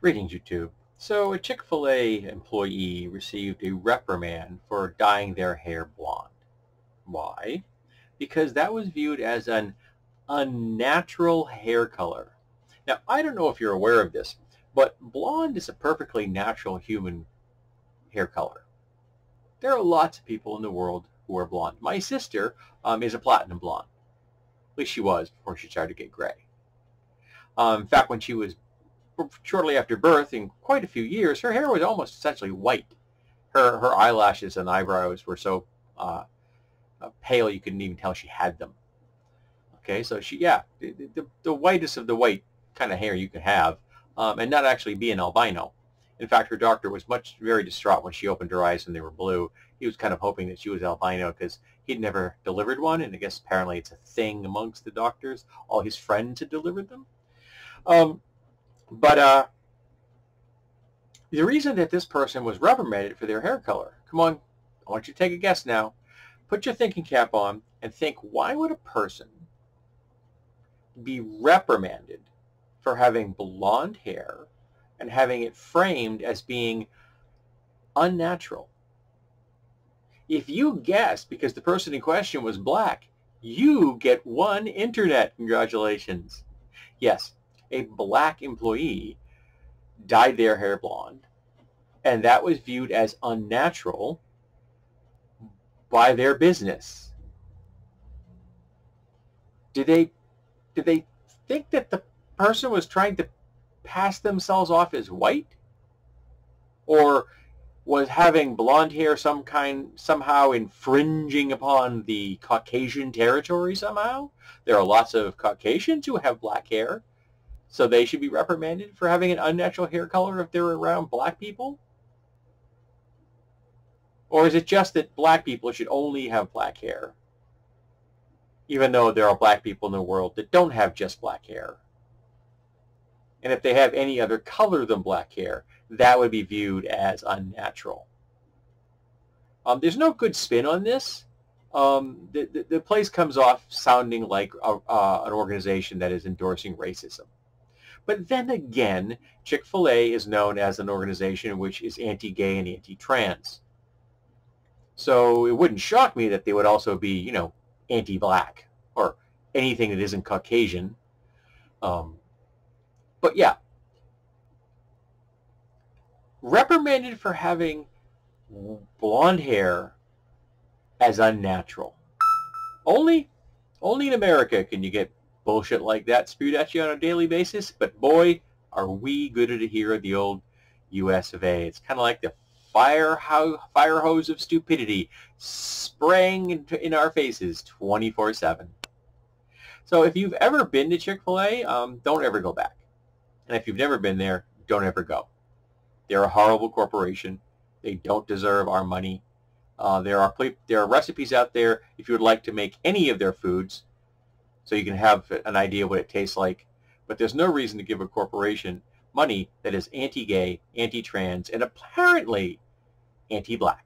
Greetings, YouTube. So a Chick-fil-A employee received a reprimand for dyeing their hair blonde. Why? Because that was viewed as an unnatural hair color. Now, I don't know if you're aware of this, but blonde is a perfectly natural human hair color. There are lots of people in the world who are blonde. My sister is a platinum blonde. At least she was before she started to get gray. In fact, when she was shortly after birth, in quite a few years, her hair was almost essentially white. Her eyelashes and eyebrows were so pale you couldn't even tell she had them. Okay, so the whitest of the white kind of hair you could have, and not actually be an albino. In fact, her doctor was very distraught when she opened her eyes and they were blue. He was kind of hoping that she was albino because he'd never delivered one, and I guess apparently it's a thing amongst the doctors. All his friends had delivered them. But the reason that this person was reprimanded for their hair color, come on, I want you to take a guess now. Put your thinking cap on and think, why would a person be reprimanded for having blonde hair and having it framed as being unnatural? If you guess because the person in question was black, you get one internet. Congratulations. Yes. A black employee dyed their hair blonde, and that was viewed as unnatural by their business. Did they think that the person was trying to pass themselves off as white? Or was having blonde hair somehow infringing upon the Caucasian territory somehow? There are lots of Caucasians who have black hair. So they should be reprimanded for having an unnatural hair color if they're around black people? Or is it just that black people should only have black hair, even though there are black people in the world that don't have just black hair? And if they have any other color than black hair, that would be viewed as unnatural. There's no good spin on this. The place comes off sounding like an organization that is endorsing racism. But then again, Chick-fil-A is known as an organization which is anti-gay and anti-trans. So it wouldn't shock me that they would also be, anti-black or anything that isn't Caucasian. But yeah, reprimanded for having blonde hair as unnatural. Only in America can you get bullshit like that spewed at you on a daily basis, but boy, are we good at it here at the old US of A. It's kind of like the fire hose of stupidity spraying in our faces 24/7. So if you've ever been to Chick-fil-A, don't ever go back. And if you've never been there, don't ever go. They're a horrible corporation. They don't deserve our money. There are recipes out there if you would like to make any of their foods, so you can have an idea what it tastes like. But there's no reason to give a corporation money that is anti-gay, anti-trans, and apparently anti-black.